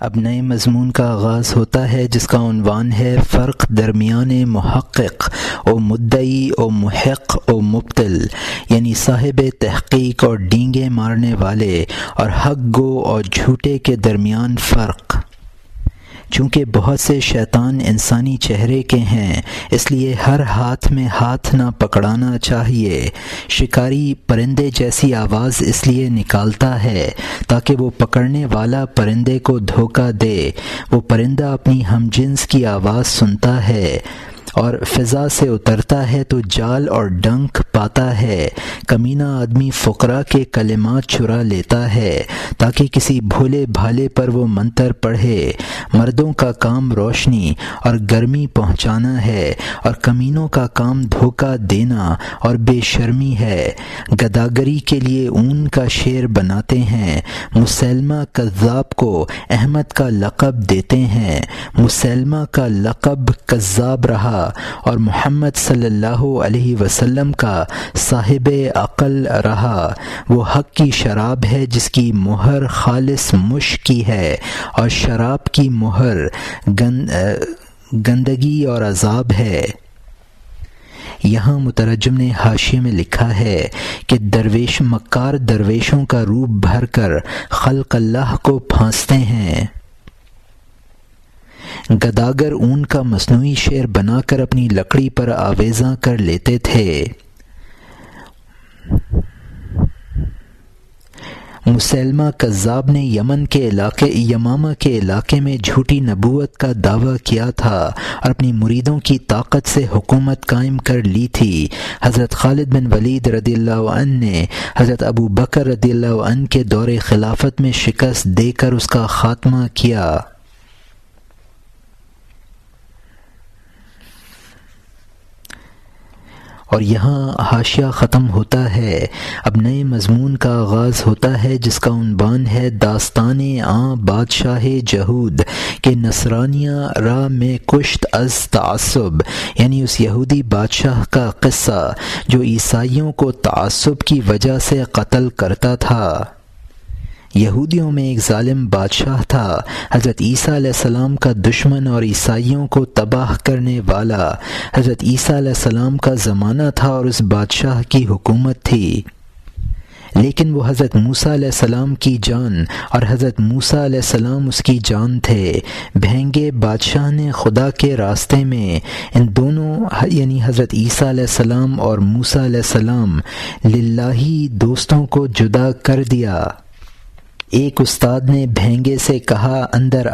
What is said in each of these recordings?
اب نئے مضمون کا آغاز ہوتا ہے جس کا عنوان ہے فرق درمیان محقق و مدعی و محق و مبطل، یعنی صاحب تحقیق اور ڈینگے مارنے والے اور حق گو اور جھوٹے کے درمیان فرق۔ چونکہ بہت سے شیطان انسانی چہرے کے ہیں، اس لیے ہر ہاتھ میں ہاتھ نہ پکڑانا چاہیے۔ شکاری پرندے جیسی آواز اس لیے نکالتا ہے تاکہ وہ پکڑنے والا پرندے کو دھوکہ دے۔ وہ پرندہ اپنی ہم جنس کی آواز سنتا ہے اور فضا سے اترتا ہے تو جال اور ڈنک پاتا ہے۔ کمینہ آدمی فقراء کے کلمات چرا لیتا ہے تاکہ کسی بھولے بھالے پر وہ منتر پڑھے۔ مردوں کا کام روشنی اور گرمی پہنچانا ہے اور کمینوں کا کام دھوکہ دینا اور بے شرمی ہے۔ گداگری کے لیے اون کا شیر بناتے ہیں۔ مسلمہ کذاب کو احمد کا لقب دیتے ہیں۔ مسلمہ کا لقب کذاب رہا اور محمد صلی اللہ علیہ وسلم کا صاحب عقل رہا۔ وہ حق کی شراب ہے جس کی مہر خالص مشک کی ہے، اور شراب کی مہر گندگی اور عذاب ہے۔ یہاں مترجم نے حاشیے میں لکھا ہے کہ درویش مکار درویشوں کا روپ بھر کر خلق اللہ کو پھانستے ہیں۔ گداگر اون کا مصنوعی شیر بنا کر اپنی لکڑی پر آویزاں کر لیتے تھے۔ مسلمہ کذاب نے یمامہ کے علاقے میں جھوٹی نبوت کا دعویٰ کیا تھا اور اپنی مریدوں کی طاقت سے حکومت قائم کر لی تھی۔ حضرت خالد بن ولید رضی اللہ عنہ نے حضرت ابو بکر رضی اللہ عنہ کے دور خلافت میں شکست دے کر اس کا خاتمہ کیا۔ اور یہاں حاشیہ ختم ہوتا ہے۔ اب نئے مضمون کا آغاز ہوتا ہے جس کا عنوان ہے داستان بادشاہ جہود کہ نصرانیہ را میں کشت از تعصب، یعنی اس یہودی بادشاہ کا قصہ جو عیسائیوں کو تعصب کی وجہ سے قتل کرتا تھا۔ یہودیوں میں ایک ظالم بادشاہ تھا، حضرت عیسیٰ علیہ السلام کا دشمن اور عیسائیوں کو تباہ کرنے والا۔ حضرت عیسیٰ علیہ السلام کا زمانہ تھا اور اس بادشاہ کی حکومت تھی، لیکن وہ حضرت موسیٰ علیہ السلام کی جان اور حضرت موسیٰ علیہ السلام اس کی جان تھے۔ بھینگے بادشاہ نے خدا کے راستے میں ان دونوں یعنی حضرت عیسیٰ علیہ السلام اور موسیٰ علیہ السلام للہی دوستوں کو جدا کر دیا۔ ایک استاد نے بھینگے سے کہا اندر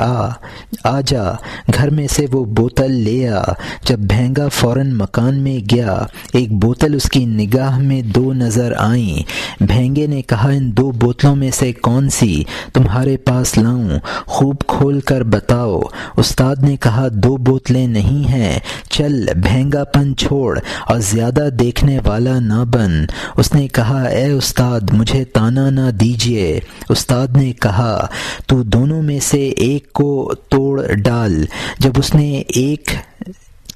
آ جا، گھر میں سے وہ بوتل لے آ۔ جب بھینگا فوراً مکان میں گیا، ایک بوتل اس کی نگاہ میں دو نظر آئیں۔ بھینگے نے کہا ان دو بوتلوں میں سے کون سی تمہارے پاس لاؤں؟ خوب کھول کر بتاؤ۔ استاد نے کہا دو بوتلیں نہیں ہیں، چل بھینگا پن چھوڑ اور زیادہ دیکھنے والا نہ بن۔ اس نے کہا اے استاد مجھے طعنہ نہ دیجیے۔ استاد نے کہا تو دونوں میں سے ایک کو توڑ ڈال۔ جب اس نے ایک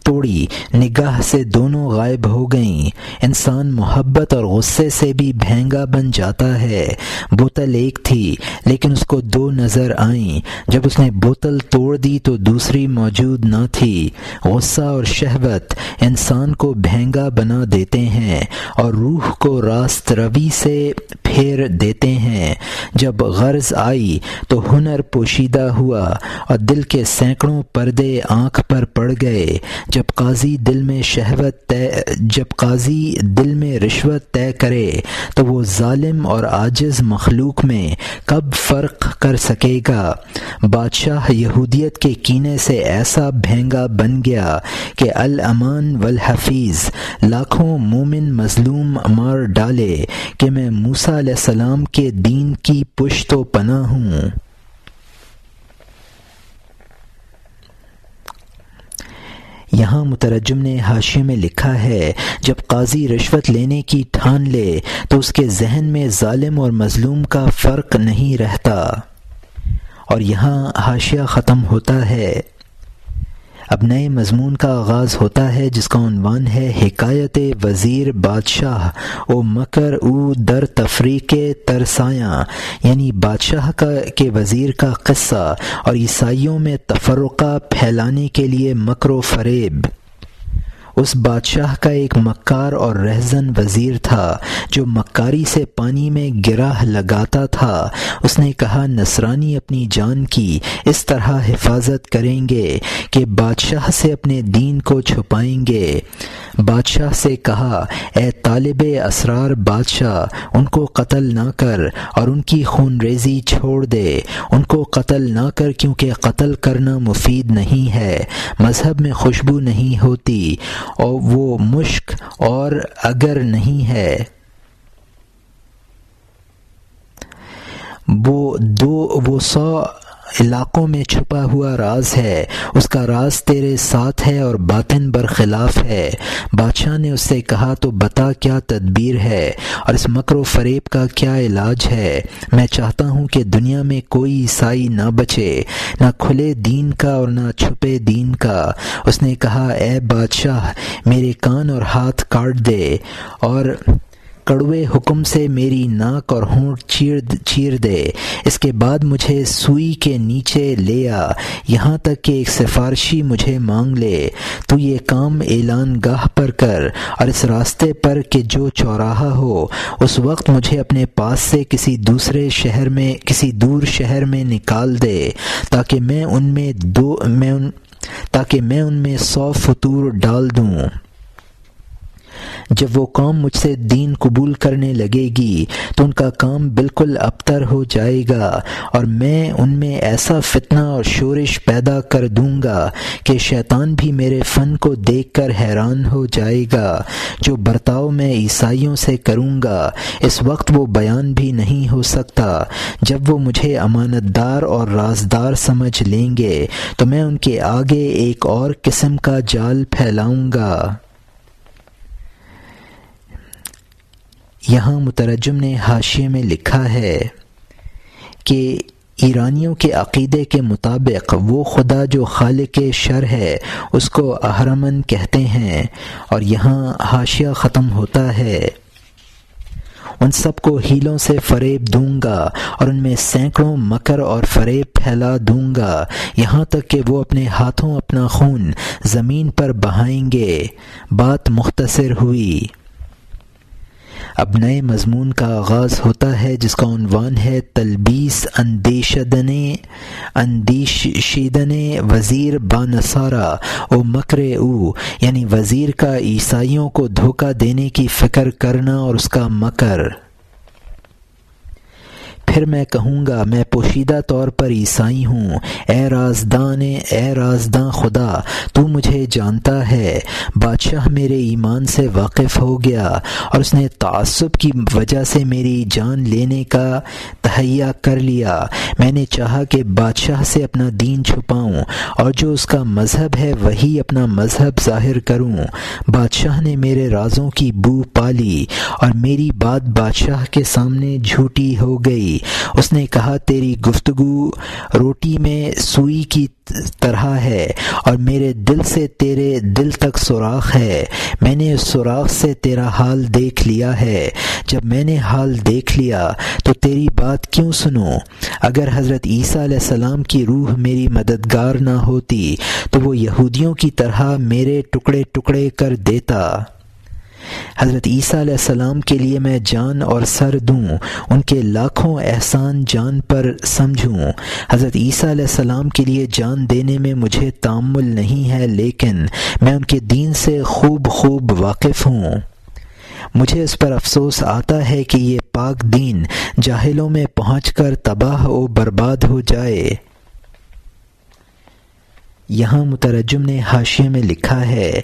توڑی، نگاہ سے دونوں غائب ہو گئیں۔ انسان محبت اور غصے سے بھی بھینگا بن جاتا ہے۔ بوتل ایک تھی لیکن اس کو دو نظر آئیں۔ جب اس نے بوتل توڑ دی تو دوسری موجود نہ تھی۔ غصہ اور شہوت انسان کو بھینگا بنا دیتے ہیں اور روح کو راست روی سے پھیر دیتے ہیں۔ جب غرض آئی تو ہنر پوشیدہ ہوا اور دل کے سینکڑوں پردے آنکھ پر پڑ گئے۔ جب قاضی دل میں رشوت طے کرے تو وہ ظالم اور عاجز مخلوق میں کب فرق کر سکے گا؟ بادشاہ یہودیت کے کینے سے ایسا بھینگا بن گیا کہ الامان والحفیظ لاکھوں مومن مظلوم مار ڈالے کہ میں موسیٰ علیہ السلام کے دین کی پشت و پناہ ہوں۔ یہاں مترجم نے حاشیے میں لکھا ہے جب قاضی رشوت لینے کی ٹھان لے تو اس کے ذہن میں ظالم اور مظلوم کا فرق نہیں رہتا۔ اور یہاں حاشیہ ختم ہوتا ہے۔ اب نئے مضمون کا آغاز ہوتا ہے جس کا عنوان ہے حکایت وزیر بادشاہ او مکر او در تفریق ترسایاں، یعنی بادشاہ کے وزیر کا قصہ اور عیسائیوں میں تفرقہ پھیلانے کے لیے مکر و فریب۔ اس بادشاہ کا ایک مکار اور رہزن وزیر تھا جو مکاری سے پانی میں گرہ لگاتا تھا۔ اس نے کہا نصرانی اپنی جان کی اس طرح حفاظت کریں گے کہ بادشاہ سے اپنے دین کو چھپائیں گے۔ بادشاہ سے کہا اے طالب اسرار بادشاہ، ان کو قتل نہ کر اور ان کی خون ریزی چھوڑ دے۔ ان کو قتل نہ کر کیونکہ قتل کرنا مفید نہیں ہے، مذہب میں خوشبو نہیں ہوتی اور وہ مشک اور اگر نہیں ہے۔ وہ 100 علاقوں میں چھپا ہوا راز ہے، اس کا راز تیرے ساتھ ہے اور باطن برخلاف ہے۔ بادشاہ نے اس سے کہا تو بتا کیا تدبیر ہے اور اس مکر و فریب کا کیا علاج ہے؟ میں چاہتا ہوں کہ دنیا میں کوئی عیسائی نہ بچے، نہ کھلے دین کا اور نہ چھپے دین کا۔ اس نے کہا اے بادشاہ میرے کان اور ہاتھ کاٹ دے اور کڑوے حکم سے میری ناک اور ہونٹ چیر دے، اس کے بعد مجھے سوئی کے نیچے لے آ، یہاں تک کہ ایک سفارشی مجھے مانگ لے۔ تو یہ کام اعلان گاہ پر کر اور اس راستے پر کہ جو چوراہا ہو اس وقت مجھے اپنے پاس سے کسی دور شہر میں نکال دے تاکہ میں ان میں 100 فطور ڈال دوں۔ جب وہ قوم مجھ سے دین قبول کرنے لگے گی تو ان کا کام بالکل ابتر ہو جائے گا اور میں ان میں ایسا فتنہ اور شورش پیدا کر دوں گا کہ شیطان بھی میرے فن کو دیکھ کر حیران ہو جائے گا۔ جو برتاؤ میں عیسائیوں سے کروں گا اس وقت وہ بیان بھی نہیں ہو سکتا۔ جب وہ مجھے امانت دار اور رازدار سمجھ لیں گے تو میں ان کے آگے ایک اور قسم کا جال پھیلاؤں گا۔ یہاں مترجم نے حاشیے میں لکھا ہے کہ ایرانیوں کے عقیدے کے مطابق وہ خدا جو خالق شر ہے اس کو اہرمن کہتے ہیں، اور یہاں حاشیہ ختم ہوتا ہے ان سب کو ہیلوں سے فریب دوں گا اور ان میں سینکڑوں مکر اور فریب پھیلا دوں گا یہاں تک کہ وہ اپنے ہاتھوں اپنا خون زمین پر بہائیں گے۔ بات مختصر ہوئی۔ اب نئے مضمون کا آغاز ہوتا ہے جس کا عنوان ہے تلبیس اندیشیدن وزیر بانصارہ او مکر او، یعنی وزیر کا عیسائیوں کو دھوکہ دینے کی فکر کرنا اور اس کا مکر۔ پھر میں کہوں گا میں پوشیدہ طور پر عیسائی ہوں، اے رازداں خدا تو مجھے جانتا ہے۔ بادشاہ میرے ایمان سے واقف ہو گیا اور اس نے تعصب کی وجہ سے میری جان لینے کا تہیہ کر لیا۔ میں نے چاہا کہ بادشاہ سے اپنا دین چھپاؤں اور جو اس کا مذہب ہے وہی اپنا مذہب ظاہر کروں۔ بادشاہ نے میرے رازوں کی بو پالی اور میری بات بادشاہ کے سامنے جھوٹی ہو گئی۔ اس نے کہا تیری گفتگو روٹی میں سوئی کی طرح ہے اور میرے دل سے تیرے دل تک سوراخ ہے۔ میں نے اس سوراخ سے تیرا حال دیکھ لیا ہے۔ جب میں نے حال دیکھ لیا تو تیری بات کیوں سنوں؟ اگر حضرت عیسیٰ علیہ السلام کی روح میری مددگار نہ ہوتی تو وہ یہودیوں کی طرح میرے ٹکڑے ٹکڑے کر دیتا۔ حضرت عیسیٰ علیہ السلام کے لیے میں جان اور سر دوں، ان کے لاکھوں احسان جان پر سمجھوں۔ حضرت عیسیٰ علیہ السلام کے لیے جان دینے میں مجھے تأمل نہیں ہے، لیکن میں ان کے دین سے خوب واقف ہوں۔ مجھے اس پر افسوس آتا ہے کہ یہ پاک دین جاہلوں میں پہنچ کر تباہ و برباد ہو جائے۔ یہاں مترجم نے حاشیے میں لکھا ہے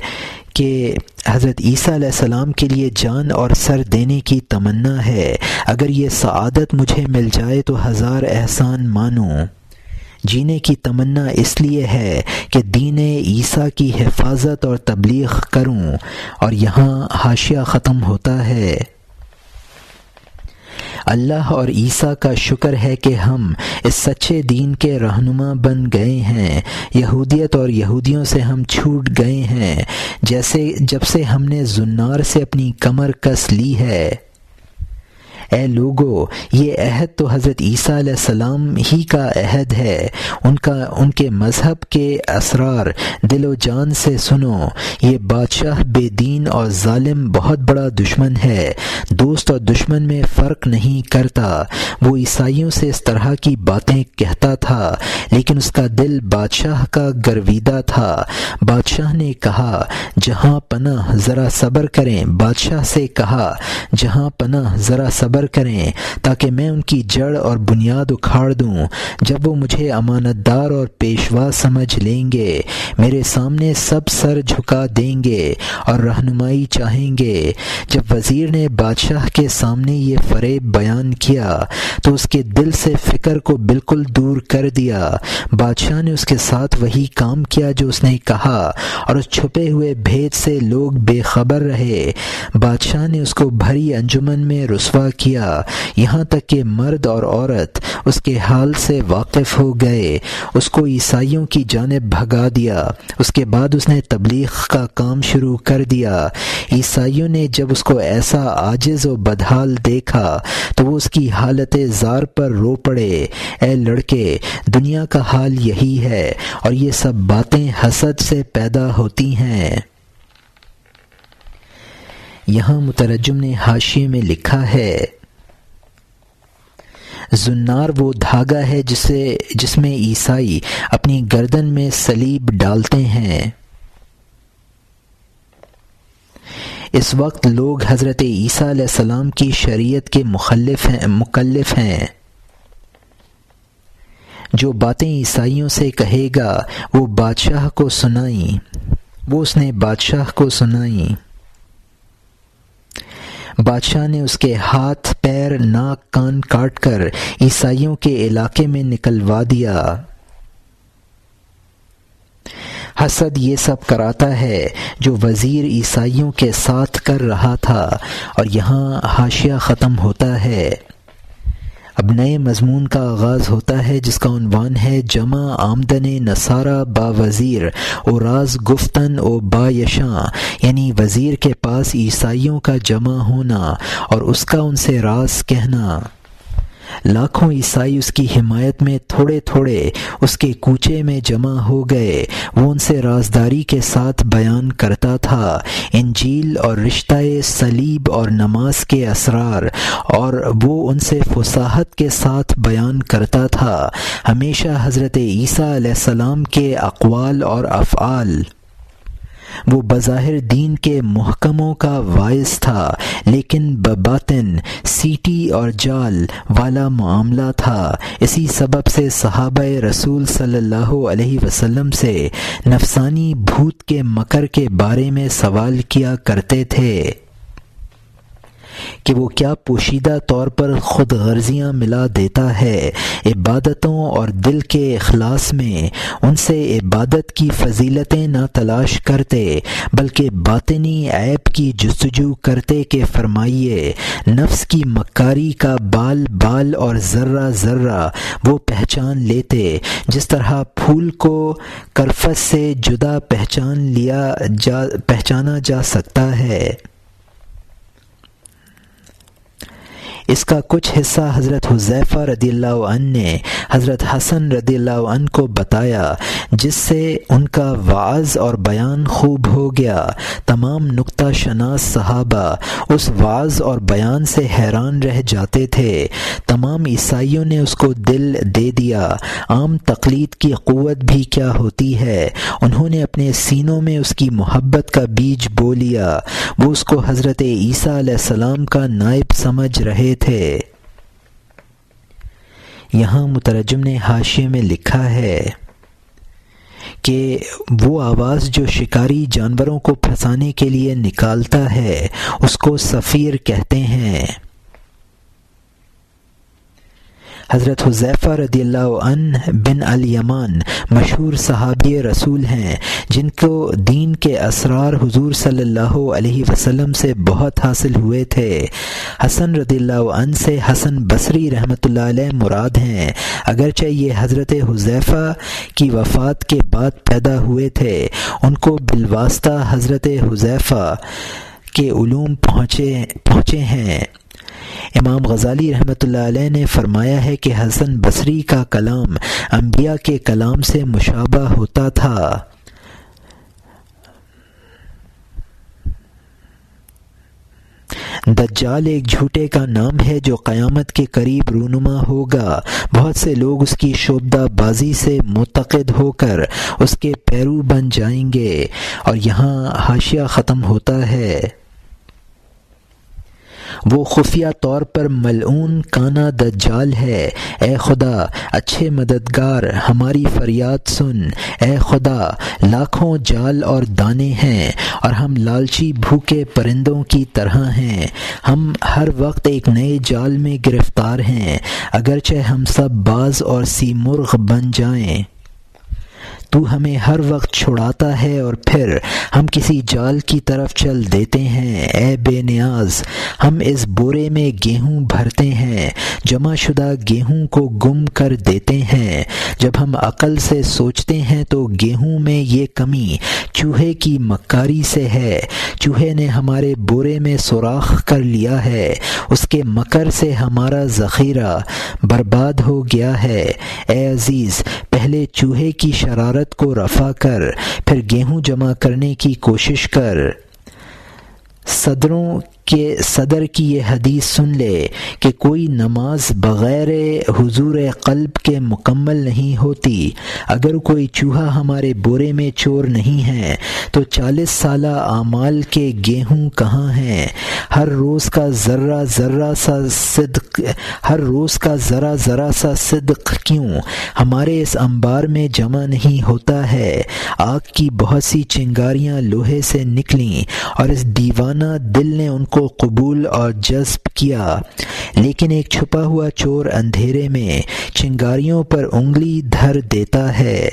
کہ حضرت عیسیٰ علیہ السلام کے لیے جان اور سر دینے کی تمنا ہے۔ اگر یہ سعادت مجھے مل جائے تو 1000 احسان مانوں۔ جینے کی تمنا اس لیے ہے کہ دین عیسیٰ کی حفاظت اور تبلیغ کروں۔ اور یہاں حاشیہ ختم ہوتا ہے۔ اللہ اور عیسیٰ کا شکر ہے کہ ہم اس سچے دین کے رہنما بن گئے ہیں۔ یہودیت اور یہودیوں سے ہم چھوٹ گئے ہیں، جب سے ہم نے زنار سے اپنی کمر کس لی ہے۔ اے لوگو، یہ عہد تو حضرت عیسیٰ علیہ السلام ہی کا عہد ہے۔ ان کے مذہب کے اسرار دل و جان سے سنو۔ یہ بادشاہ بے دین اور ظالم بہت بڑا دشمن ہے، دوست اور دشمن میں فرق نہیں کرتا۔ وہ عیسائیوں سے اس طرح کی باتیں کہتا تھا، لیکن اس کا دل بادشاہ کا گرویدہ تھا۔ بادشاہ نے کہا جہاں پناہ ذرا صبر کریں، بادشاہ سے کہا جہاں پناہ ذرا صبر کریں تاکہ میں ان کی جڑ اور بنیاد اکھاڑ دوں۔ جب وہ مجھے امانت دار اور پیشوا سمجھ لیں گے، میرے سامنے سب سر جھکا دیں گے اور رہنمائی چاہیں گے۔ جب وزیر نے بادشاہ کے سامنے یہ فریب بیان کیا تو اس کے دل سے فکر کو بالکل دور کر دیا۔ بادشاہ نے اس کے ساتھ وہی کام کیا جو اس نے کہا، اور اس چھپے ہوئے بھید سے لوگ بے خبر رہے۔ بادشاہ نے اس کو بھری انجمن میں رسوا کیا، یہاں تک کہ مرد اور عورت اس کے حال سے واقف ہو گئے۔ اس کو عیسائیوں کی جانب بھگا دیا۔ اس کے بعد اس نے تبلیغ کا کام شروع کر دیا۔ عیسائیوں نے جب اس کو ایسا عاجز و بدحال دیکھا تو وہ اس کی حالت زار پر رو پڑے۔ اے لڑکے، دنیا کا حال یہی ہے، اور یہ سب باتیں حسد سے پیدا ہوتی ہیں۔ یہاں مترجم نے حاشیے میں لکھا ہے، زنار وہ دھاگا ہے جس میں عیسائی اپنی گردن میں صلیب ڈالتے ہیں۔ اس وقت لوگ حضرت عیسیٰ علیہ السلام کی شریعت کے مکلف ہیں۔ جو باتیں عیسائیوں سے کہے گا وہ اس نے بادشاہ کو سنائیں۔ بادشاہ نے اس کے ہاتھ، پیر، ناک، کان کاٹ کر عیسائیوں کے علاقے میں نکلوا دیا۔ حسد یہ سب کراتا ہے جو وزیر عیسائیوں کے ساتھ کر رہا تھا۔ اور یہاں حاشیہ ختم ہوتا ہے۔ اب نئے مضمون کا آغاز ہوتا ہے جس کا عنوان ہے جمع آمدن نصارہ با وزیر او راز گفتن او با یشاں، یعنی وزیر کے پاس عیسائیوں کا جمع ہونا اور اس کا ان سے راز کہنا۔ لاکھوں عیسائی اس کی حمایت میں تھوڑے تھوڑے اس کے کوچے میں جمع ہو گئے۔ وہ ان سے رازداری کے ساتھ بیان کرتا تھا انجیل اور رشتہ صلیب اور نماز کے اسرار، اور وہ ان سے فصاحت کے ساتھ بیان کرتا تھا ہمیشہ حضرت عیسیٰ علیہ السلام کے اقوال اور افعال۔ وہ بظاہر دین کے محکموں کا واعظ تھا، لیکن بباطن سیٹی اور جال والا معاملہ تھا۔ اسی سبب سے صحابہ رسول صلی اللہ علیہ وسلم سے نفسانی بھوت کے مکر کے بارے میں سوال کیا کرتے تھے کہ وہ کیا پوشیدہ طور پر خود غرضیاں ملا دیتا ہے عبادتوں اور دل کے اخلاص میں۔ ان سے عبادت کی فضیلتیں نہ تلاش کرتے بلکہ باطنی عیب کی جستجو کرتے کہ فرمائیے نفس کی مکاری کا بال بال اور ذرہ ذرہ وہ پہچان لیتے، جس طرح پھول کو کرفس سے جدا پہچانا جا سکتا ہے۔ اس کا کچھ حصہ حضرت حذیفہ رضی اللہ عنہ نے حضرت حسن رضی اللہ عنہ کو بتایا، جس سے ان کا وعظ اور بیان خوب ہو گیا۔ تمام نکتہ شناس صحابہ اس وعظ اور بیان سے حیران رہ جاتے تھے۔ تمام عیسائیوں نے اس کو دل دے دیا۔ عام تقلید کی قوت بھی کیا ہوتی ہے، انہوں نے اپنے سینوں میں اس کی محبت کا بیج بو لیا۔ وہ اس کو حضرت عیسیٰ علیہ السلام کا نائب سمجھ رہے تھے۔ یہاں مترجم نے حاشیے میں لکھا ہے کہ وہ آواز جو شکاری جانوروں کو پھنسانے کے لیے نکالتا ہے اس کو صفیر کہتے ہیں۔ حضرت حذیفہ رضی اللہ عنہ بن الیمان مشہور صحابی رسول ہیں جن کو دین کے اسرار حضور صلی اللہ علیہ وسلم سے بہت حاصل ہوئے تھے۔ حسن رضی اللہ عنہ سے حسن بصری رحمۃ اللہ علیہ مراد ہیں، اگرچہ یہ حضرت حذیفہ کی وفات کے بعد پیدا ہوئے تھے۔ ان کو بالواسطہ حضرت حذیفہ کے علوم پہنچے ہیں۔ امام غزالی رحمۃ اللہ علیہ نے فرمایا ہے کہ حسن بصری کا کلام انبیاء کے کلام سے مشابہ ہوتا تھا۔ دجال ایک جھوٹے کا نام ہے جو قیامت کے قریب رونما ہوگا۔ بہت سے لوگ اس کی شعبدہ بازی سے معتقد ہو کر اس کے پیرو بن جائیں گے۔ اور یہاں حاشیہ ختم ہوتا ہے۔ وہ خفیہ طور پر ملعون کانا دجال ہے۔ اے خدا اچھے مددگار ہماری فریاد سن۔ اے خدا لاکھوں جال اور دانے ہیں اور ہم لالچی بھوکے پرندوں کی طرح ہیں۔ ہم ہر وقت ایک نئے جال میں گرفتار ہیں، اگرچہ ہم سب باز اور سیمرغ بن جائیں۔ تو ہمیں ہر وقت چھڑاتا ہے اور پھر ہم کسی جال کی طرف چل دیتے ہیں۔ اے بے نیاز ہم اس بورے میں گیہوں بھرتے ہیں، جمع شدہ گیہوں کو گم کر دیتے ہیں۔ جب ہم عقل سے سوچتے ہیں تو گیہوں میں یہ کمی چوہے کی مکاری سے ہے۔ چوہے نے ہمارے بورے میں سوراخ کر لیا ہے، اس کے مکر سے ہمارا ذخیرہ برباد ہو گیا ہے۔ اے عزیز پہلے چوہے کی شرارت کو رفع کر، پھر گیہوں جمع کرنے کی کوشش کر۔ صدر کی یہ حدیث سن لے کہ کوئی نماز بغیر حضور قلب کے مکمل نہیں ہوتی۔ اگر کوئی چوہا ہمارے بورے میں چور نہیں ہے تو 40 سالہ اعمال کے گیہوں کہاں ہیں؟ ہر روز کا ذرہ ذرہ سا صدق کیوں ہمارے اس انبار میں جمع نہیں ہوتا ہے؟ آگ کی بہت سی چنگاریاں لوہے سے نکلیں اور اس دیوانہ دل نے ان کو قبول اور جذب کیا، لیکن ایک چھپا ہوا چور اندھیرے میں چنگاریوں پر انگلی دھر دیتا ہے۔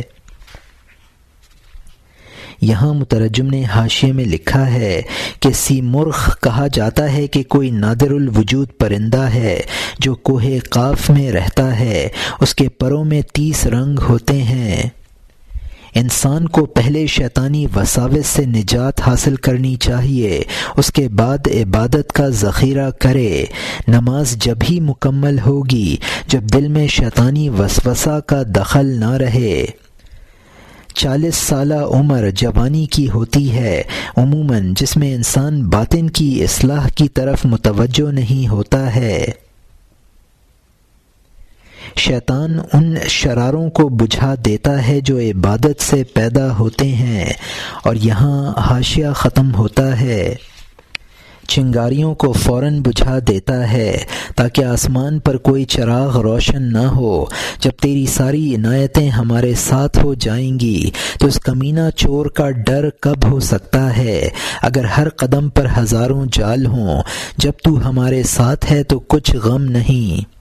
یہاں مترجم نے حاشیے میں لکھا ہے کہ سیمرغ کہا جاتا ہے کہ کوئی نادر الوجود پرندہ ہے جو کوہ قاف میں رہتا ہے۔ اس کے پروں میں 30 رنگ ہوتے ہیں۔ انسان کو پہلے شیطانی وساوس سے نجات حاصل کرنی چاہیے، اس کے بعد عبادت کا ذخیرہ کرے۔ نماز جب ہی مکمل ہوگی جب دل میں شیطانی وسوسہ کا دخل نہ رہے۔ 40 سالہ عمر جوانی کی ہوتی ہے عموماً، جس میں انسان باطن کی اصلاح کی طرف متوجہ نہیں ہوتا ہے۔ شیطان ان شراروں کو بجھا دیتا ہے جو عبادت سے پیدا ہوتے ہیں۔ اور یہاں حاشیہ ختم ہوتا ہے۔ چنگاریوں کو فوراً بجھا دیتا ہے تاکہ آسمان پر کوئی چراغ روشن نہ ہو۔ جب تیری ساری عنایتیں ہمارے ساتھ ہو جائیں گی تو اس کمینہ چور کا ڈر کب ہو سکتا ہے؟ اگر ہر قدم پر ہزاروں جال ہوں، جب تو ہمارے ساتھ ہے تو کچھ غم نہیں۔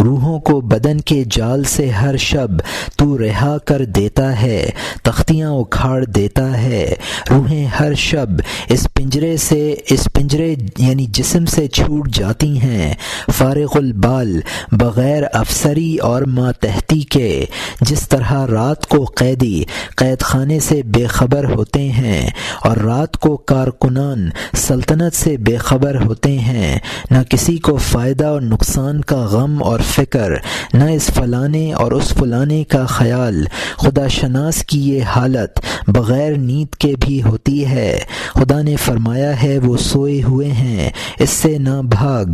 روحوں کو بدن کے جال سے ہر شب تو رہا کر دیتا ہے، تختیاں اکھاڑ دیتا ہے۔ روحیں ہر شب اس پنجرے یعنی جسم سے چھوٹ جاتی ہیں، فارغ البال، بغیر افسری اور ماتحتی کے۔ جس طرح رات کو قیدی قید خانے سے بے خبر ہوتے ہیں اور رات کو کارکنان سلطنت سے بے خبر ہوتے ہیں، نہ کسی کو فائدہ اور نقصان کا غم اور فکر، نہ اس فلانے اور اس فلانے کا خیال۔ خدا شناس کی یہ حالت بغیر نیند کے بھی ہوتی ہے۔ خدا نے فرمایا ہے وہ سوئے ہوئے ہیں، اس سے نہ بھاگ۔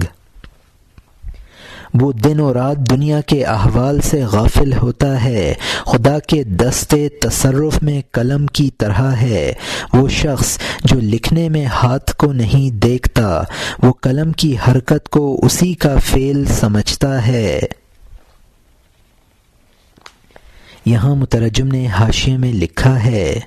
وہ دن و رات دنیا کے احوال سے غافل ہوتا ہے، خدا کے دست تصرف میں قلم کی طرح ہے۔ وہ شخص جو لکھنے میں ہاتھ کو نہیں دیکھتا، وہ قلم کی حرکت کو اسی کا فعل سمجھتا ہے۔ یہاں مترجم نے حاشیے میں لکھا ہے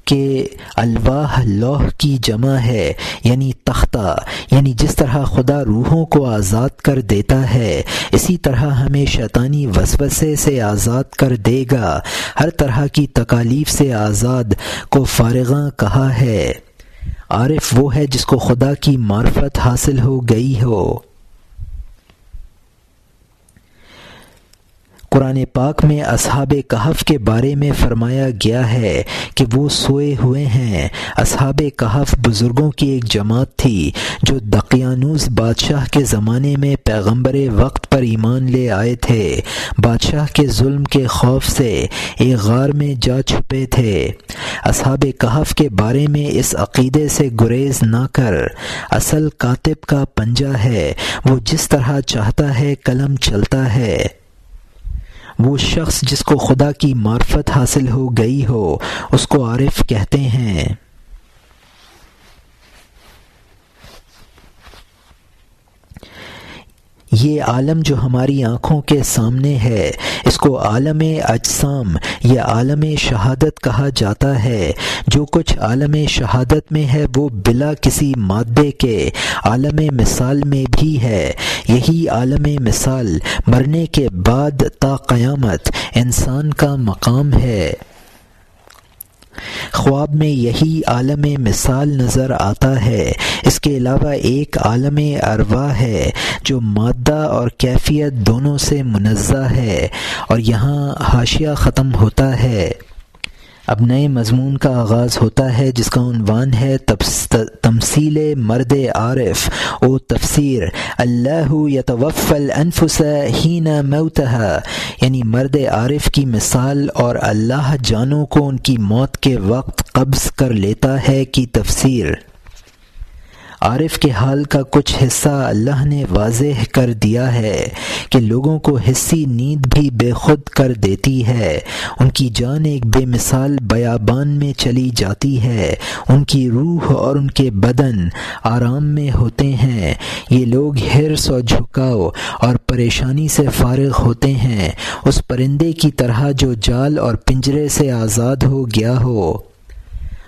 کہ الواح لوح کی جمع ہے یعنی تختہ، یعنی جس طرح خدا روحوں کو آزاد کر دیتا ہے اسی طرح ہمیں شیطانی وسوسے سے آزاد کر دے گا۔ ہر طرح کی تکالیف سے آزاد کو فارغاں کہا ہے۔ عارف وہ ہے جس کو خدا کی معرفت حاصل ہو گئی ہو۔ قرآن پاک میں اصحاب کہف کے بارے میں فرمایا گیا ہے کہ وہ سوئے ہوئے ہیں۔ اصحاب کہف بزرگوں کی ایک جماعت تھی جو دقیانوس بادشاہ کے زمانے میں پیغمبر وقت پر ایمان لے آئے تھے۔ بادشاہ کے ظلم کے خوف سے ایک غار میں جا چھپے تھے۔ اصحاب کہف کے بارے میں اس عقیدے سے گریز نہ کر، اصل کاتب کا پنجہ ہے، وہ جس طرح چاہتا ہے قلم چلتا ہے۔ وہ شخص جس کو خدا کی معرفت حاصل ہو گئی ہو اس کو عارف کہتے ہیں۔ یہ عالم جو ہماری آنکھوں کے سامنے ہے اس کو عالم اجسام یا عالم شہادت کہا جاتا ہے۔ جو کچھ عالم شہادت میں ہے وہ بلا کسی مادے کے عالم مثال میں بھی ہے۔ یہی عالم مثال مرنے کے بعد تا قیامت انسان کا مقام ہے۔ خواب میں یہی عالم مثال نظر آتا ہے۔ اس کے علاوہ ایک عالم ارواح ہے جو مادہ اور کیفیت دونوں سے منزہ ہے۔ اور یہاں حاشیہ ختم ہوتا ہے۔ اب نئے مضمون کا آغاز ہوتا ہے جس کا عنوان ہے تمثیل مرد عارف و تفسیر اللہ یتوفی الانفس حین موتہا، یعنی مرد عارف کی مثال اور اللہ جانوں کو ان کی موت کے وقت قبض کر لیتا ہے کی تفسیر۔ عارف کے حال کا کچھ حصہ اللہ نے واضح کر دیا ہے کہ لوگوں کو حسی نیند بھی بے خود کر دیتی ہے۔ ان کی جان ایک بے مثال بیابان میں چلی جاتی ہے، ان کی روح اور ان کے بدن آرام میں ہوتے ہیں۔ یہ لوگ حرص اور جھکاؤ اور پریشانی سے فارغ ہوتے ہیں، اس پرندے کی طرح جو جال اور پنجرے سے آزاد ہو گیا ہو۔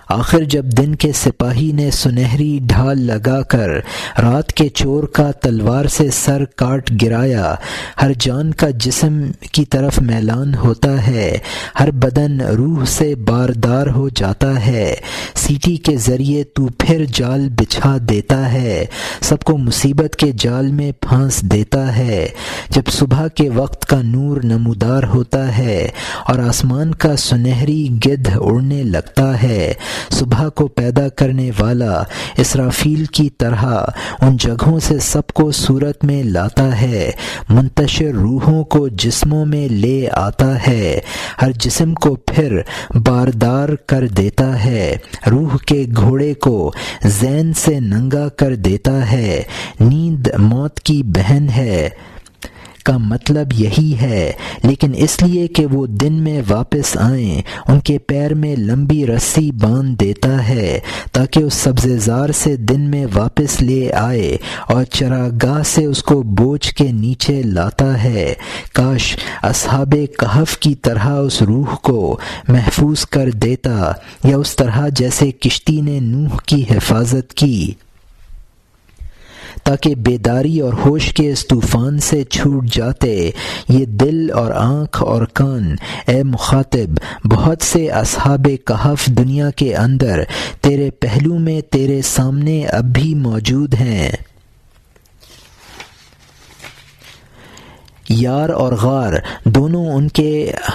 آخر جب دن کے سپاہی نے سنہری ڈھال لگا کر رات کے چور کا تلوار سے سر کاٹ گرایا، ہر جان کا جسم کی طرف میلان ہوتا ہے، ہر بدن روح سے باردار ہو جاتا ہے۔ سیٹی کے ذریعے تو پھر جال بچھا دیتا ہے، سب کو مصیبت کے جال میں پھانس دیتا ہے۔ جب صبح کے وقت کا نور نمودار ہوتا ہے اور آسمان کا سنہری گدھ اڑنے لگتا ہے، صبح کو پیدا کرنے والا اسرافیل کی طرح ان جگہوں سے سب کو صورت میں لاتا ہے، منتشر روحوں کو جسموں میں لے آتا ہے، ہر جسم کو پھر باردار کر دیتا ہے، روح کے گھوڑے کو زین سے ننگا کر دیتا ہے۔ نیند موت کی بہن ہے کا مطلب یہی ہے، لیکن اس لیے کہ وہ دن میں واپس آئیں ان کے پیر میں لمبی رسی باندھ دیتا ہے تاکہ اس سبزے زار سے دن میں واپس لے آئے اور چراگاہ سے اس کو بوجھ کے نیچے لاتا ہے۔ کاش اصحاب کہف کی طرح اس روح کو محفوظ کر دیتا، یا اس طرح جیسے کشتی نے نوح کی حفاظت کی، تاکہ بیداری اور ہوش کے اس طوفان سے چھوٹ جاتے۔ یہ دل اور آنکھ اور کان، اے مخاطب، بہت سے اصحاب کہف دنیا کے اندر تیرے پہلو میں تیرے سامنے اب بھی موجود ہیں۔ یار اور غار دونوں ان کے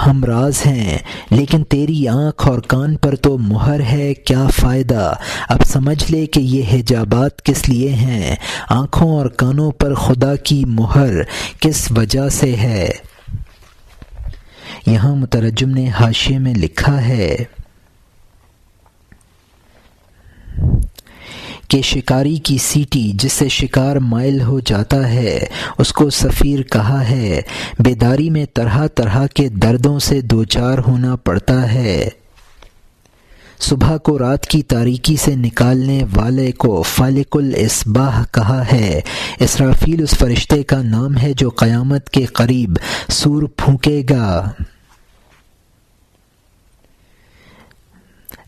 ہمراز ہیں، لیکن تیری آنکھ اور کان پر تو مہر ہے، کیا فائدہ؟ اب سمجھ لے کہ یہ حجابات کس لیے ہیں، آنکھوں اور کانوں پر خدا کی مہر کس وجہ سے ہے۔ یہاں مترجم نے حاشیے میں لکھا ہے کہ شکاری کی سیٹی جس سے شکار مائل ہو جاتا ہے اس کو صفیر کہا ہے۔ بیداری میں طرح طرح کے دردوں سے دوچار ہونا پڑتا ہے۔ صبح کو رات کی تاریکی سے نکالنے والے کو فالق الاصباح کہا ہے۔ اسرافیل اس فرشتے کا نام ہے جو قیامت کے قریب سور پھونکے گا۔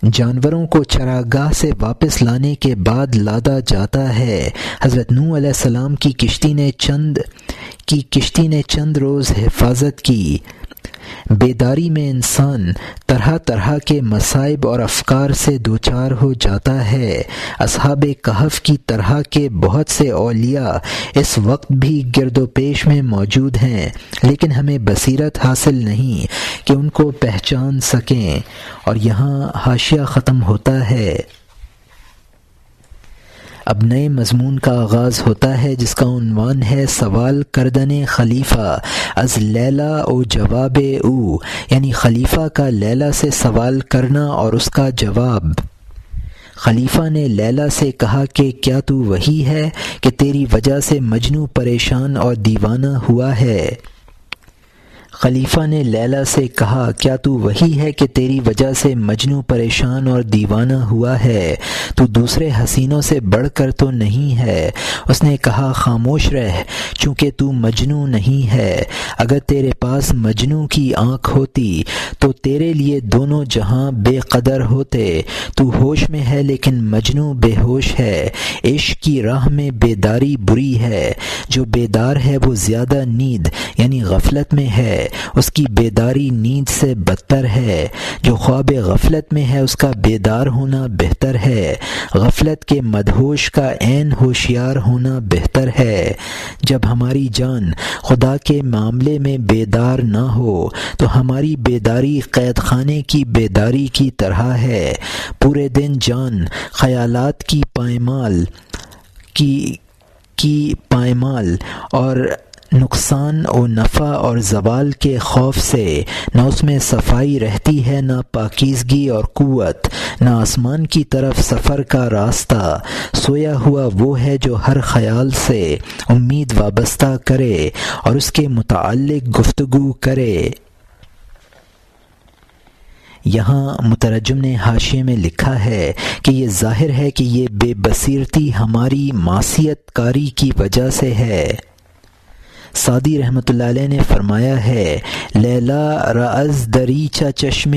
جانوروں کو چراگاہ سے واپس لانے کے بعد لادا جاتا ہے۔ حضرت نوح علیہ السلام کی کشتی نے چند روز حفاظت کی۔ بیداری میں انسان طرح طرح کے مصائب اور افکار سے دوچار ہو جاتا ہے۔ اصحاب کہف کی طرح کے بہت سے اولیاء اس وقت بھی گرد و پیش میں موجود ہیں، لیکن ہمیں بصیرت حاصل نہیں کہ ان کو پہچان سکیں۔ اور یہاں حاشیہ ختم ہوتا ہے۔ اب نئے مضمون کا آغاز ہوتا ہے جس کا عنوان ہے سوال کردن خلیفہ از لیلہ او جواب او، یعنی خلیفہ کا لیلہ سے سوال کرنا اور اس کا جواب۔ خلیفہ نے لیلہ سے کہا کہ کیا تو وہی ہے کہ تیری وجہ سے مجنوں پریشان اور دیوانہ ہوا ہے؟ خلیفہ نے لیلہ سے کہا کیا تو وہی ہے کہ تیری وجہ سے مجنوں پریشان اور دیوانہ ہوا ہے؟ تو دوسرے حسینوں سے بڑھ کر تو نہیں ہے۔ اس نے کہا خاموش رہ، چونکہ تو مجنوں نہیں ہے۔ اگر تیرے پاس مجنوں کی آنکھ ہوتی تو تیرے لیے دونوں جہاں بے قدر ہوتے۔ تو ہوش میں ہے لیکن مجنوں بے ہوش ہے۔ عشق کی راہ میں بیداری بری ہے۔ جو بیدار ہے وہ زیادہ نیند یعنی غفلت میں ہے، اس کی بیداری نیند سے بدتر ہے۔ جو خواب غفلت میں ہے اس کا بیدار ہونا بہتر ہے۔ غفلت کے مدہوش کا عین ہوشیار ہونا بہتر ہے۔ جب ہماری جان خدا کے معاملے میں بیدار نہ ہو تو ہماری بیداری قید خانے کی بیداری کی طرح ہے۔ پورے دن جان خیالات کی پائمال اور نقصان و نفع اور زوال کے خوف سے نہ اس میں صفائی رہتی ہے، نہ پاکیزگی اور قوت، نہ آسمان کی طرف سفر کا راستہ۔ سویا ہوا وہ ہے جو ہر خیال سے امید وابستہ کرے اور اس کے متعلق گفتگو کرے۔ یہاں مترجم نے حاشیے میں لکھا ہے کہ یہ ظاہر ہے کہ یہ بے بصیرتی ہماری معصیت کاری کی وجہ سے ہے۔ سعدی رحمۃ اللہ علیہ نے فرمایا ہے لیلا رأز دریچہ چشم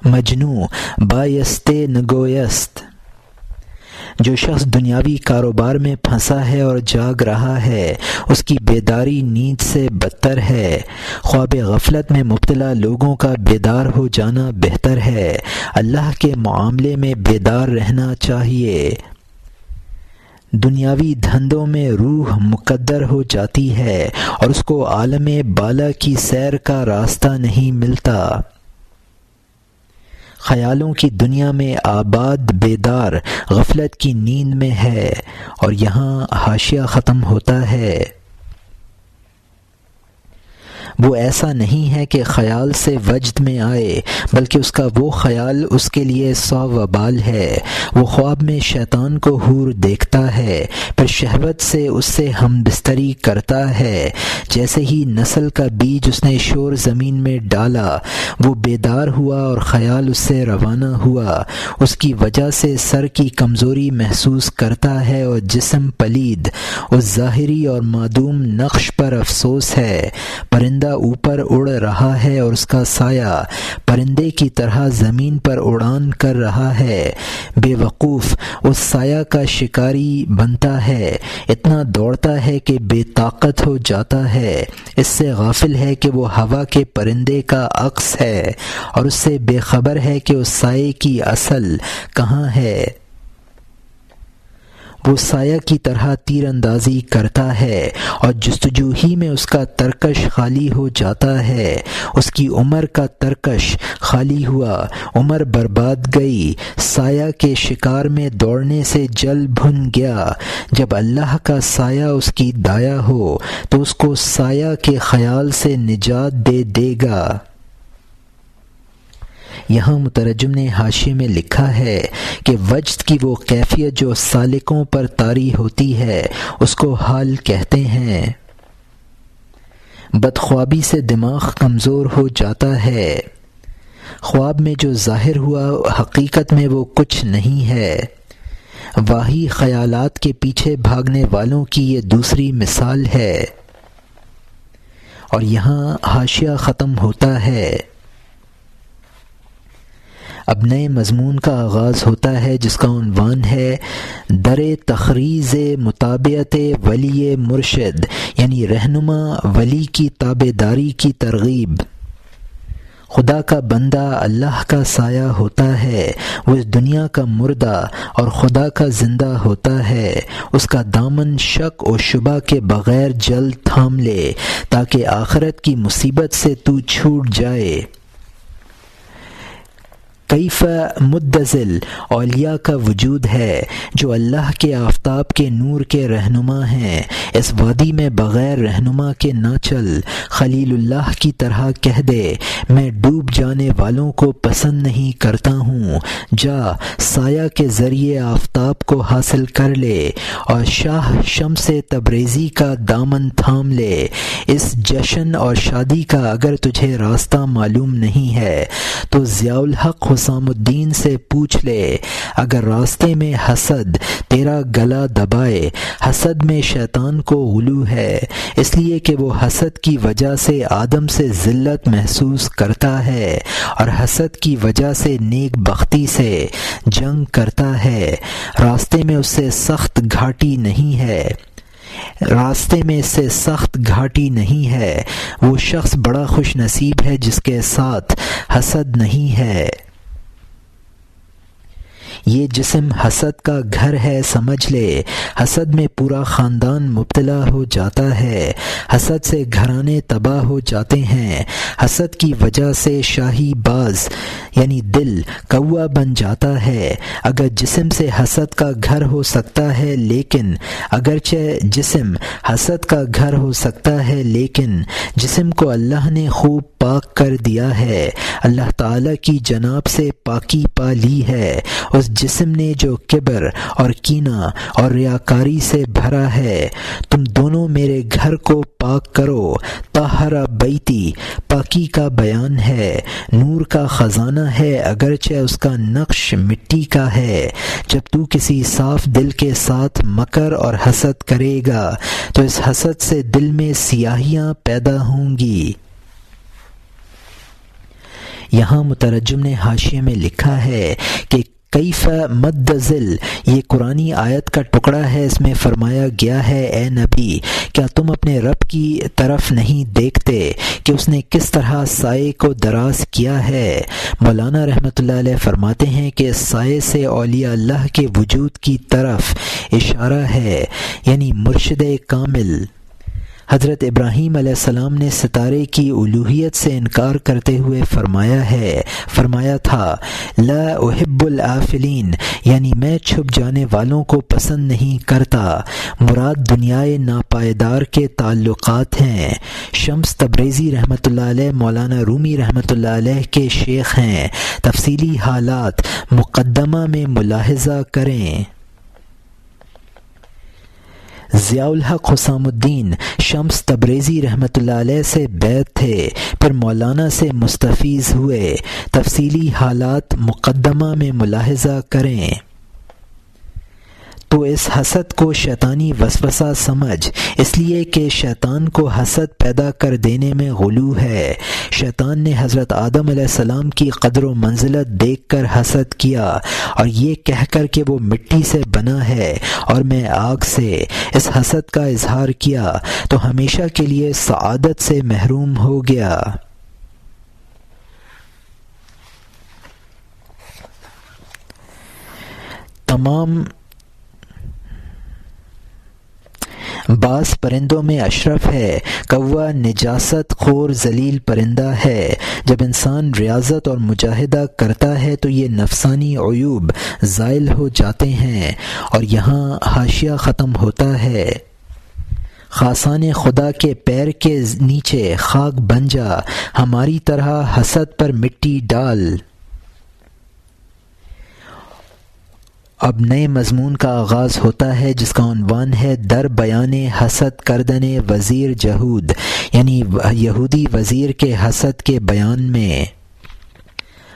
مجنو بایستے نگویست۔ جو شخص دنیاوی کاروبار میں پھنسا ہے اور جاگ رہا ہے اس کی بیداری نیند سے بدتر ہے۔ خواب غفلت میں مبتلا لوگوں کا بیدار ہو جانا بہتر ہے۔ اللہ کے معاملے میں بیدار رہنا چاہیے۔ دنیاوی دھندوں میں روح مقدر ہو جاتی ہے اور اس کو عالم بالا کی سیر کا راستہ نہیں ملتا۔ خیالوں کی دنیا میں آباد بیدار غفلت کی نیند میں ہے۔ اور یہاں حاشیہ ختم ہوتا ہے۔ وہ ایسا نہیں ہے کہ خیال سے وجد میں آئے، بلکہ اس کا وہ خیال اس کے لیے سو وبال ہے۔ وہ خواب میں شیطان کو حور دیکھتا ہے، پھر شہوت سے اس سے ہم بستری کرتا ہے۔ جیسے ہی نسل کا بیج اس نے شور زمین میں ڈالا، وہ بیدار ہوا اور خیال اس سے روانہ ہوا۔ اس کی وجہ سے سر کی کمزوری محسوس کرتا ہے اور جسم پلید۔ اس ظاہری اور معدوم نقش پر افسوس ہے۔ پرندہ اوپر اڑ رہا ہے اور اس کا سایہ پرندے کی طرح زمین پر اڑان کر رہا ہے۔ بے وقوف اس سایہ کا شکاری بنتا ہے، اتنا دوڑتا ہے کہ بے طاقت ہو جاتا ہے۔ اس سے غافل ہے کہ وہ ہوا کے پرندے کا عکس ہے اور اس سے بے خبر ہے کہ اس سائے کی اصل کہاں ہے۔ وہ سایہ کی طرح تیر اندازی کرتا ہے اور جستجو ہی میں اس کا ترکش خالی ہو جاتا ہے۔ اس کی عمر کا ترکش خالی ہوا، عمر برباد گئی، سایہ کے شکار میں دوڑنے سے جل بھن گیا۔ جب اللہ کا سایہ اس کی دایا ہو تو اس کو سایہ کے خیال سے نجات دے گا۔ یہاں مترجم نے حاشیے میں لکھا ہے کہ وجد کی وہ کیفیت جو سالکوں پر طاری ہوتی ہے اس کو حال کہتے ہیں۔ بدخوابی سے دماغ کمزور ہو جاتا ہے۔ خواب میں جو ظاہر ہوا حقیقت میں وہ کچھ نہیں ہے۔ واہی خیالات کے پیچھے بھاگنے والوں کی یہ دوسری مثال ہے۔ اور یہاں حاشیہ ختم ہوتا ہے۔ اب نئے مضمون کا آغاز ہوتا ہے جس کا عنوان ہے در تخریز متابعت ولی مرشد، یعنی رہنما ولی کی تابع داری کی ترغیب۔ خدا کا بندہ اللہ کا سایہ ہوتا ہے، وہ اس دنیا کا مردہ اور خدا کا زندہ ہوتا ہے۔ اس کا دامن شک و شبہ کے بغیر جلد تھام لے تاکہ آخرت کی مصیبت سے تو چھوٹ جائے۔ کیف مدذل اولیاء کا وجود ہے جو اللہ کے آفتاب کے نور کے رہنما ہیں۔ اس وادی میں بغیر رہنما کے نہ چل، خلیل اللہ کی طرح کہہ دے میں ڈوب جانے والوں کو پسند نہیں کرتا ہوں۔ جا سایہ کے ذریعے آفتاب کو حاصل کر لے اور شاہ شمس تبریزی کا دامن تھام لے۔ اس جشن اور شادی کا اگر تجھے راستہ معلوم نہیں ہے تو ضیاء الحق حسام الدین سے پوچھ لے۔ اگر راستے میں حسد تیرا گلا دبائے، حسد میں شیطان کو غلو ہے، اس لیے کہ وہ حسد کی وجہ سے آدم سے ذلت محسوس کرتا ہے اور حسد کی وجہ سے نیک بختی سے جنگ کرتا ہے۔ راستے میں اس سے سخت گھاٹی نہیں ہے، وہ شخص بڑا خوش نصیب ہے جس کے ساتھ حسد نہیں ہے۔ یہ جسم حسد کا گھر ہے سمجھ لے، حسد میں پورا خاندان مبتلا ہو جاتا ہے، حسد سے گھرانے تباہ ہو جاتے ہیں، حسد کی وجہ سے شاہی باز یعنی دل کوا بن جاتا ہے۔ اگر جسم سے حسد کا گھر ہو سکتا ہے لیکن اگرچہ جسم حسد کا گھر ہو سکتا ہے لیکن جسم کو اللہ نے خوب پاک کر دیا ہے، اللہ تعالیٰ کی جناب سے پاکی پا لی ہے۔ اس جسم نے جو کبر اور کینہ اور ریاکاری سے بھرا ہے، تم دونوں میرے گھر کو پاک کرو۔ طہر بیتی پاکی کا بیان ہے، نور کا خزانہ ہے اگرچہ اس کا نقش مٹی کا ہے۔ جب تو کسی صاف دل کے ساتھ مکر اور حسد کرے گا تو اس حسد سے دل میں سیاہیاں پیدا ہوں گی۔ یہاں مترجم نے حاشیے میں لکھا ہے کہ کیف مدذل یہ قرآنی آیت کا ٹکڑا ہے، اس میں فرمایا گیا ہے اے نبی کیا تم اپنے رب کی طرف نہیں دیکھتے کہ اس نے کس طرح سائے کو دراز کیا ہے۔ مولانا رحمۃ اللہ علیہ فرماتے ہیں کہ اس سائے سے اولیاء اللہ کے وجود کی طرف اشارہ ہے، یعنی مرشد کامل۔ حضرت ابراہیم علیہ السلام نے ستارے کی الوہیت سے انکار کرتے ہوئے فرمایا تھا لا احب العافلین، یعنی میں چھپ جانے والوں کو پسند نہیں کرتا۔ مراد دنیائے ناپائیدار کے تعلقات ہیں۔ شمس تبریزی رحمۃ اللہ علیہ مولانا رومی رحمۃ اللہ علیہ کے شیخ ہیں، تفصیلی حالات مقدمہ میں ملاحظہ کریں۔ ضیاء الحق حسام الدین شمس تبریزی رحمۃ اللہ علیہ سے بیعت تھے، پھر مولانا سے مستفیض ہوئے، تفصیلی حالات مقدمہ میں ملاحظہ کریں۔ تو اس حسد کو شیطانی وسوسہ سمجھ، اس لیے کہ شیطان کو حسد پیدا کر دینے میں غلو ہے۔ شیطان نے حضرت آدم علیہ السلام کی قدر و منزلت دیکھ کر حسد کیا اور یہ کہہ کر کہ وہ مٹی سے بنا ہے اور میں آگ سے، اس حسد کا اظہار کیا تو ہمیشہ کے لیے سعادت سے محروم ہو گیا۔ تمام بعض پرندوں میں اشرف ہے، کوا نجاست خور ذلیل پرندہ ہے۔ جب انسان ریاضت اور مجاہدہ کرتا ہے تو یہ نفسانی عیوب زائل ہو جاتے ہیں۔ اور یہاں حاشیہ ختم ہوتا ہے۔ خاصان خدا کے پیر کے نیچے خاک بن جا، ہماری طرح حسد پر مٹی ڈال۔ اب نئے مضمون کا آغاز ہوتا ہے جس کا عنوان ہے در بیان حسد کردن وزیر جہود، یعنی یہودی وزیر کے حسد کے بیان میں۔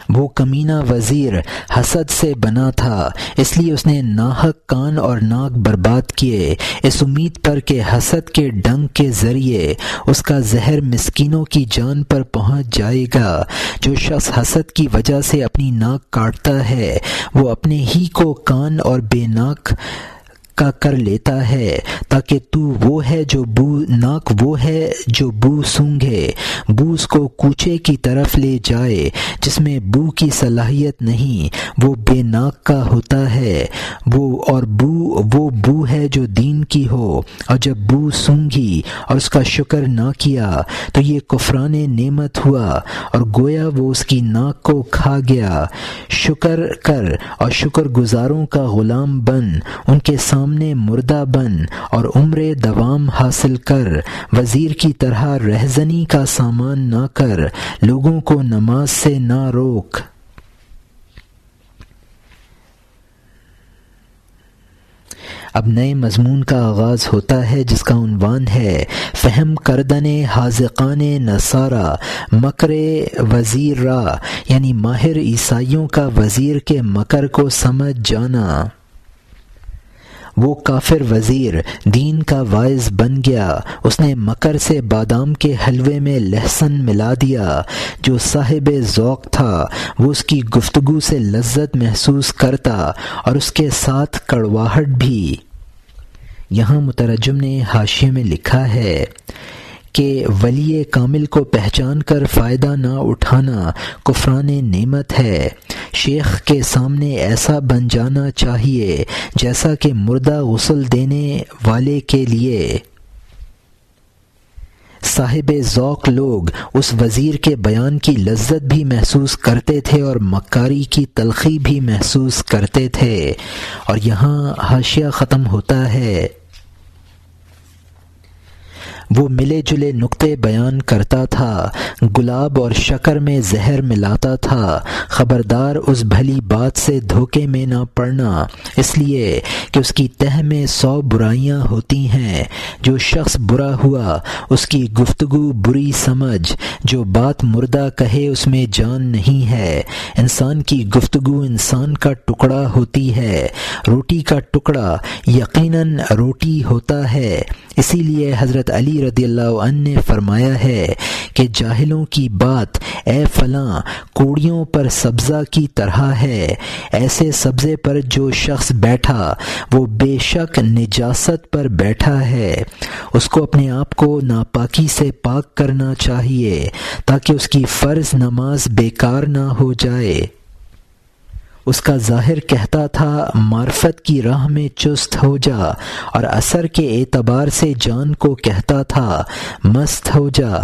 وہ کمینہ وزیر حسد سے بنا تھا، اس لیے اس نے ناحق کان اور ناک برباد کیے، اس امید پر کہ حسد کے ڈنگ کے ذریعے اس کا زہر مسکینوں کی جان پر پہنچ جائے گا۔ جو شخص حسد کی وجہ سے اپنی ناک کاٹتا ہے وہ اپنے ہی کو کان اور بے ناک کا کر لیتا ہے، تاکہ تو وہ ہے جو بو سونگھے، بو اس کو کوچے کی طرف لے جائے، جس میں بو کی صلاحیت نہیں، وہ بے ناک کا ہوتا ہے، وہ بو ہے جو دین کی ہو، اور جب بو سونگھی اور اس کا شکر نہ کیا تو یہ کفران نعمت ہوا، اور گویا وہ اس کی ناک کو کھا گیا۔ شکر کر اور شکر گزاروں کا غلام بن، ان کے سامنے مردہ بن اور عمر دوام حاصل کر، وزیر کی طرح رہزنی کا سامان نہ کر، لوگوں کو نماز سے نہ روک۔ اب نئے مضمون کا آغاز ہوتا ہے جس کا عنوان ہے فہم کردن حاذقان نصارا مکر وزیر را، یعنی ماہر عیسائیوں کا وزیر کے مکر کو سمجھ جانا۔ وہ کافر وزیر دین کا واعظ بن گیا، اس نے مکر سے بادام کے حلوے میں لہسن ملا دیا۔ جو صاحب ذوق تھا وہ اس کی گفتگو سے لذت محسوس کرتا اور اس کے ساتھ کڑواہٹ بھی۔ یہاں مترجم نے حاشیے میں لکھا ہے کہ ولی کامل کو پہچان کر فائدہ نہ اٹھانا کفران نعمت ہے۔ شیخ کے سامنے ایسا بن جانا چاہیے جیسا کہ مردہ غسل دینے والے کے لیے۔ صاحب ذوق لوگ اس وزیر کے بیان کی لذت بھی محسوس کرتے تھے اور مکاری کی تلخی بھی محسوس کرتے تھے۔ اور یہاں حاشیہ ختم ہوتا ہے۔ وہ ملے جلے نکتے بیان کرتا تھا، گلاب اور شکر میں زہر ملاتا تھا۔ خبردار اس بھلی بات سے دھوکے میں نہ پڑنا، اس لیے کہ اس کی تہ میں 100 برائیاں ہوتی ہیں۔ جو شخص برا ہوا اس کی گفتگو بری سمجھ، جو بات مردہ کہے اس میں جان نہیں ہے۔ انسان کی گفتگو انسان کا ٹکڑا ہوتی ہے، روٹی کا ٹکڑا یقیناً روٹی ہوتا ہے۔ اسی لیے حضرت علی رضی اللہ عنہ نے فرمایا ہے کہ جاہلوں کی بات اے فلاں کوڑیوں پر سبزہ کی طرح ہے، ایسے سبزے پر جو شخص بیٹھا وہ بے شک نجاست پر بیٹھا ہے۔ اس کو اپنے آپ کو ناپاکی سے پاک کرنا چاہیے تاکہ اس کی فرض نماز بیکار نہ ہو جائے۔ اس کا ظاہر کہتا تھا معرفت کی راہ میں چست ہو جا، اور اثر کے اعتبار سے جان کو کہتا تھا مست ہو جا۔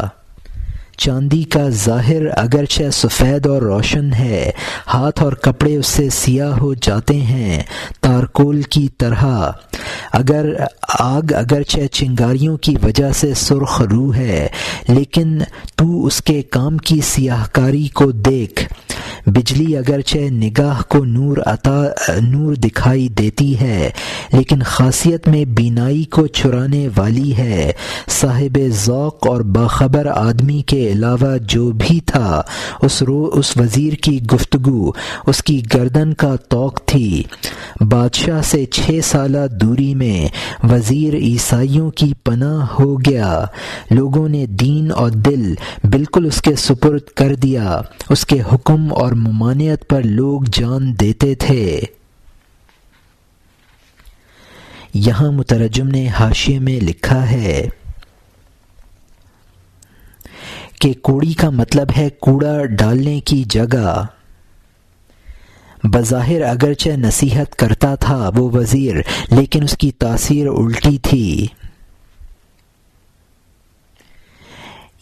چاندی کا ظاہر اگرچہ سفید اور روشن ہے، ہاتھ اور کپڑے اس سے سیاہ ہو جاتے ہیں تارکول کی طرح۔ اگرچہ چنگاریوں کی وجہ سے سرخ رو ہے، لیکن تو اس کے کام کی سیاہ کاری کو دیکھ۔ بجلی اگرچہ نگاہ کو نور دکھائی دیتی ہے، لیکن خاصیت میں بینائی کو چرانے والی ہے۔ صاحب ذوق اور باخبر آدمی کے علاوہ جو بھی تھا اس وزیر کی گفتگو اس کی گردن کا طوق تھی۔ بادشاہ سے 6 سالہ دوری میں وزیر عیسائیوں کی پناہ ہو گیا۔ لوگوں نے دین اور دل بالکل اس کے سپرد کر دیا، اس کے حکم اور ممانعت پر لوگ جان دیتے تھے۔ یہاں مترجم نے حاشیے میں لکھا ہے کہ کوڑی کا مطلب ہے کوڑا ڈالنے کی جگہ۔ بظاہر اگرچہ نصیحت کرتا تھا وہ وزیر، لیکن اس کی تاثیر الٹی تھی۔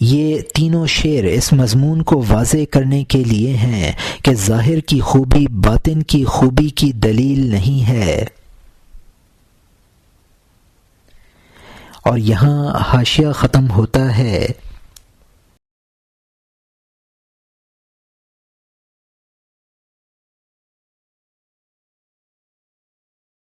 یہ تینوں شعر اس مضمون کو واضح کرنے کے لیے ہیں کہ ظاہر کی خوبی باطن کی خوبی کی دلیل نہیں ہے۔ اور یہاں حاشیہ ختم ہوتا ہے۔